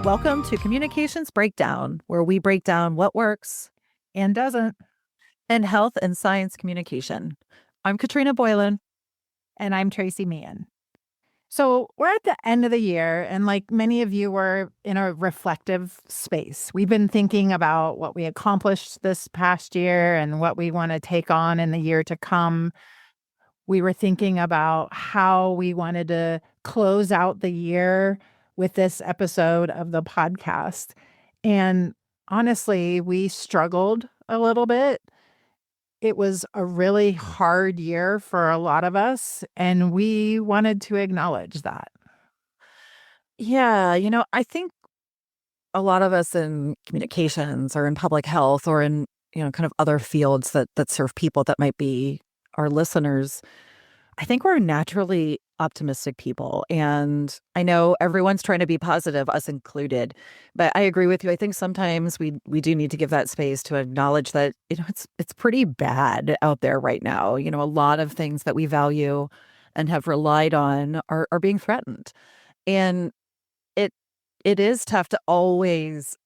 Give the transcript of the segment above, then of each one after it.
Welcome to Communications Breakdown, where we break down what works and doesn't. in health and science communication. I'm Katrina Boylan. And I'm Tracy Meehan. So we're at the end of the year, and like many of you, we're in a reflective space. We've been thinking about what we accomplished this past year and what we want to take on in the year to come. We were thinking about how we wanted to close out the year with this episode of the podcast. And honestly, we struggled a little bit. It was a really hard year for a lot of us, and we wanted to acknowledge that. Yeah, I think a lot of us in communications or in public health or in, kind of other fields that serve people that might be our listeners, I think we're naturally optimistic people. And I know everyone's trying to be positive, us included. But I agree with you. I think sometimes we do need to give that space to acknowledge that, it's pretty bad out there right now. A lot of things that we value and have relied on are being threatened. And it it is tough to always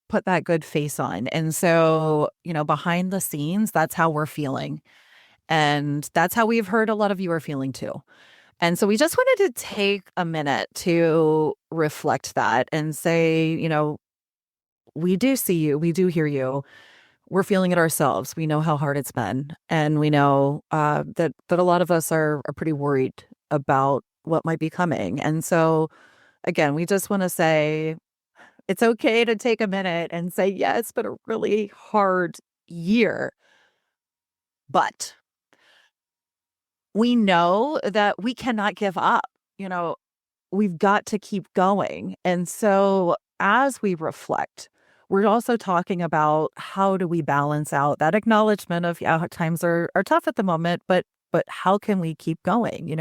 put that good face on. And so, behind the scenes, that's how we're feeling. And that's how we've heard a lot of you are feeling too. And so we just wanted to take a minute to reflect that and say, we do see you, we do hear you. We're feeling it ourselves. We know how hard it's been. And we know that a lot of us are pretty worried about what might be coming. And so, again, we just want to say it's okay to take a minute and say, yeah, it's been a really hard year. But we know that we cannot give up. We've got to keep going. And so as we reflect, we're also talking about how do we balance out that acknowledgement of, yeah, times are tough at the moment, but how can we keep going?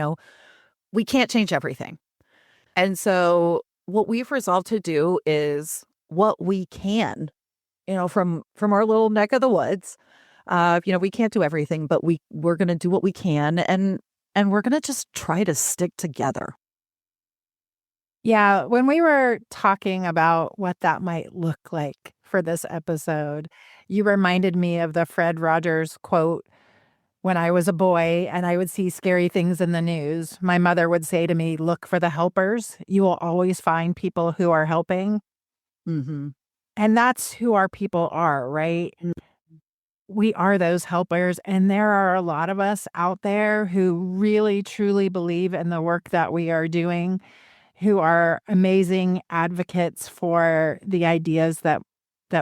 We can't change everything. And so what we've resolved to do is what we can, from our little neck of the woods. We can't do everything, but we're going to do what we can, and we're going to just try to stick together. Yeah, when we were talking about what that might look like for this episode, you reminded me of the Fred Rogers quote. When I was a boy and I would see scary things in the news, my mother would say to me, "Look for the helpers. You will always find people who are helping." Mm-hmm. And that's who our people are, right? We are those helpers. And there are a lot of us out there who really, truly believe in the work that we are doing, who are amazing advocates for the ideas that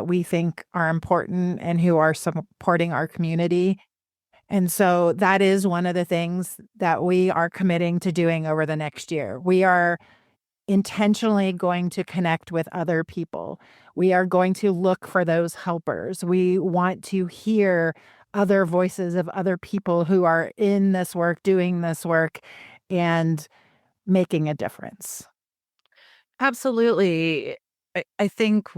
we think are important and who are supporting our community. And so that is one of the things that we are committing to doing over the next year. We are intentionally going to connect with other people. We are going to look for those helpers. We want to hear other voices of other people who are in this work, doing this work, and making a difference. Absolutely. I think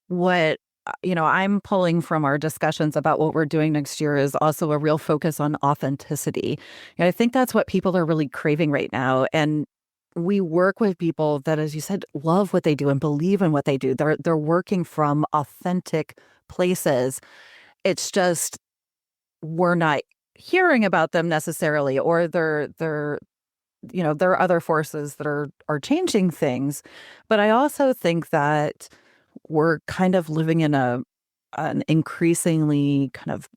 what I'm pulling from our discussions about what we're doing next year is also a real focus on authenticity. And I think that's what people are really craving right now. And we work with people that, as you said, love what they do and believe in what they do. They're working from authentic places. It's just we're not hearing about them necessarily, or there are other forces that are changing things. But I also think that we're kind of living in an increasingly kind of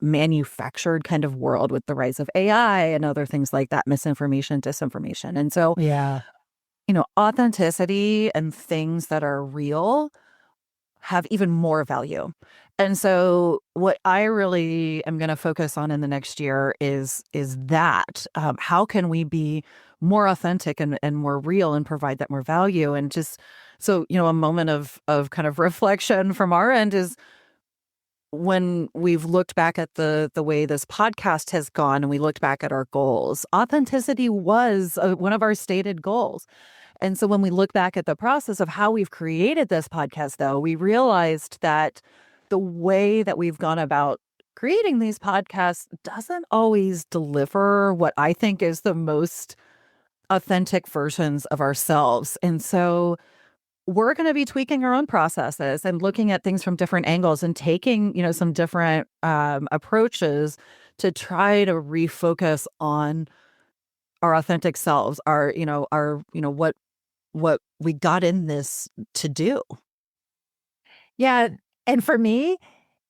manufactured kind of world with the rise of AI and other things like that, misinformation, disinformation. And so, Yeah. authenticity and things that are real have even more value. And so what I really am going to focus on in the next year is that how can we be more authentic and more real and provide that more value? And just so, a moment of kind of reflection from our end is when we've looked back at the way this podcast has gone and we looked back at our goals, authenticity was one of our stated goals. And so when we look back at the process of how we've created this podcast, though, we realized that the way that we've gone about creating these podcasts doesn't always deliver what I think is the most authentic versions of ourselves. And so we're going to be tweaking our own processes and looking at things from different angles and taking, some different approaches to try to refocus on our authentic selves, what we got in this to do. Yeah, and for me,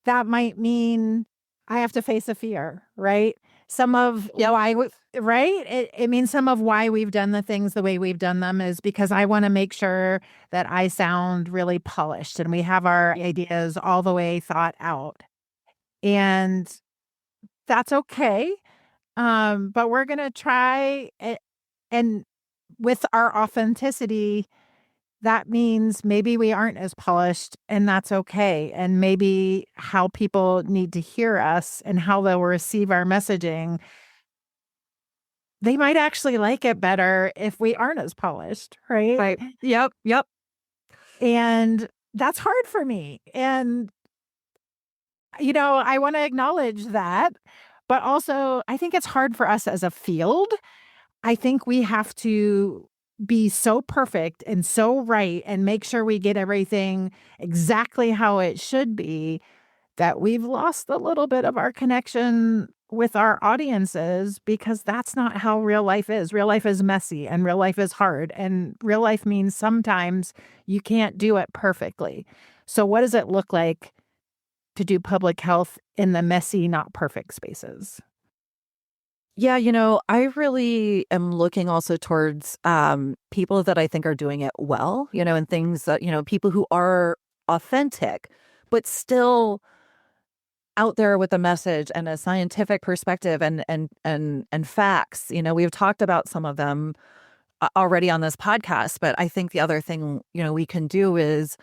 that might mean I have to face a fear, right? Some of Yep. why w right? It means some of why we've done the things the way we've done them is because I wanna make sure that I sound really polished and we have our ideas all the way thought out, and that's okay, but we're gonna try and with our authenticity, that means maybe we aren't as polished, and that's okay. And maybe how people need to hear us and how they'll receive our messaging, they might actually like it better if we aren't as polished, right? Right. Yep. Yep. And that's hard for me. And, I want to acknowledge that. But also, I think it's hard for us as a field. I think we have to be so perfect and so right and make sure we get everything exactly how it should be that we've lost a little bit of our connection with our audiences because that's not how real life is. Real life is messy and real life is hard. And real life means sometimes you can't do it perfectly. So, what does it look like to do public health in the messy, not perfect spaces? Yeah, I really am looking also towards people that I think are doing it well, and things that, people who are authentic, but still out there with a message and a scientific perspective and facts. We've talked about some of them already on this podcast, but I think the other thing, we can do is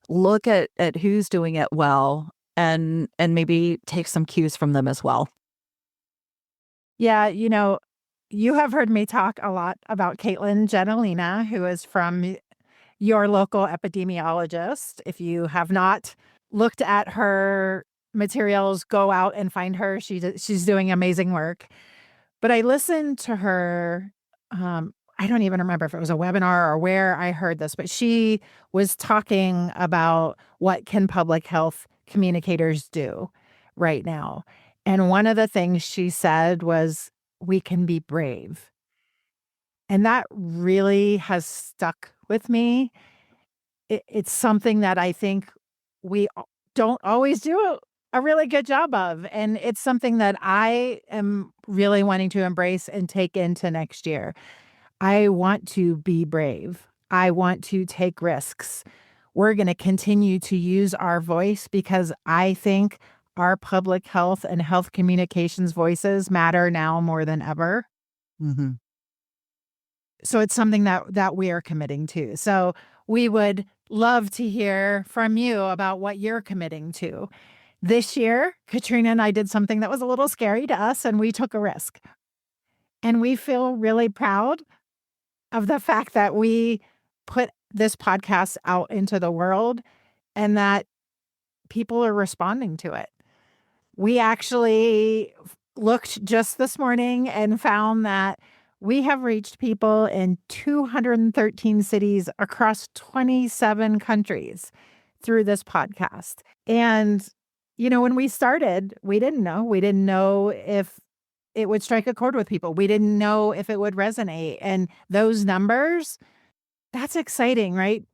look at who's doing it well and maybe take some cues from them as well. Yeah, you have heard me talk a lot about Caitlin Genelina, who is from your local epidemiologist. If you have not looked at her materials, go out and find her. She's doing amazing work. But I listened to her. I don't even remember if it was a webinar or where I heard this, but she was talking about what can public health communicators do right now. And one of the things she said was, we can be brave. And that really has stuck with me. It's something that I think we don't always do a really good job of. And it's something that I am really wanting to embrace and take into next year. I want to be brave. I want to take risks. We're going to continue to use our voice because I think our public health and health communications voices matter now more than ever. Hmm. So it's something that we are committing to. So we would love to hear from you about what you're committing to. This year, Katrina and I did something that was a little scary to us, and we took a risk. And we feel really proud of the fact that we put this podcast out into the world and that people are responding to it. We actually looked just this morning and found that we have reached people in 213 cities across 27 countries through this podcast. And, when we started, we didn't know. We didn't know if it would strike a chord with people. We didn't know if it would resonate. And those numbers, that's exciting, right?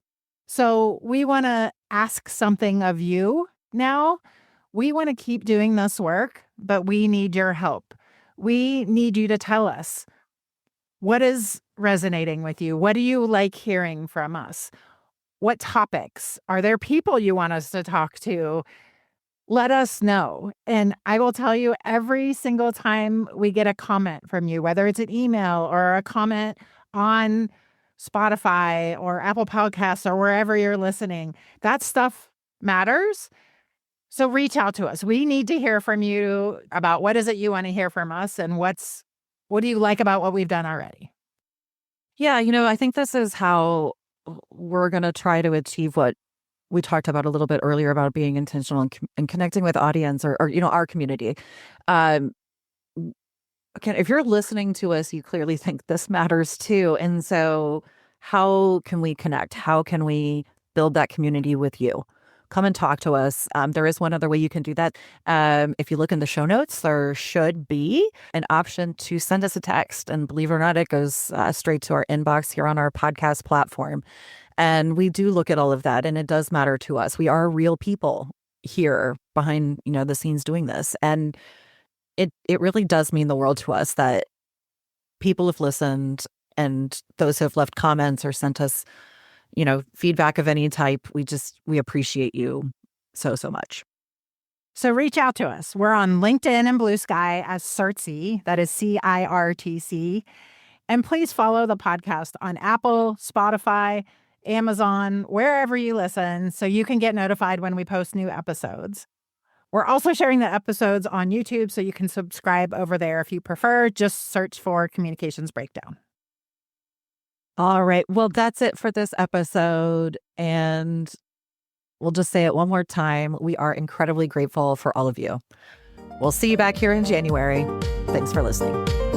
So we want to ask something of you now. We want to keep doing this work, but we need your help. We need you to tell us what is resonating with you. What do you like hearing from us? What topics? Are there people you want us to talk to? Let us know. And I will tell you every single time we get a comment from you, whether it's an email or a comment on Spotify or Apple Podcasts or wherever you're listening, that stuff matters. So reach out to us. We need to hear from you about what is it you want to hear from us and what do you like about what we've done already? Yeah, I think this is how we're going to try to achieve what we talked about a little bit earlier about being intentional and connecting with audience or our community. Um, again, if you're listening to us, you clearly think this matters too. And so how can we connect? How can we build that community with you? Come and talk to us. There is one other way you can do that. If you look in the show notes, there should be an option to send us a text. And believe it or not, it goes straight to our inbox here on our podcast platform. And we do look at all of that, and it does matter to us. We are real people here behind, the scenes doing this. And it really does mean the world to us that people have listened, and those who have left comments or sent us, feedback of any type. We appreciate you so, so much. So reach out to us. We're on LinkedIn and Blue Sky as CIRTC, that is CIRTC. And please follow the podcast on Apple, Spotify, Amazon, wherever you listen, so you can get notified when we post new episodes. We're also sharing the episodes on YouTube, so you can subscribe over there if you prefer. Just search for Communications Breakdown. All right. Well, that's it for this episode. And we'll just say it one more time. We are incredibly grateful for all of you. We'll see you back here in January. Thanks for listening.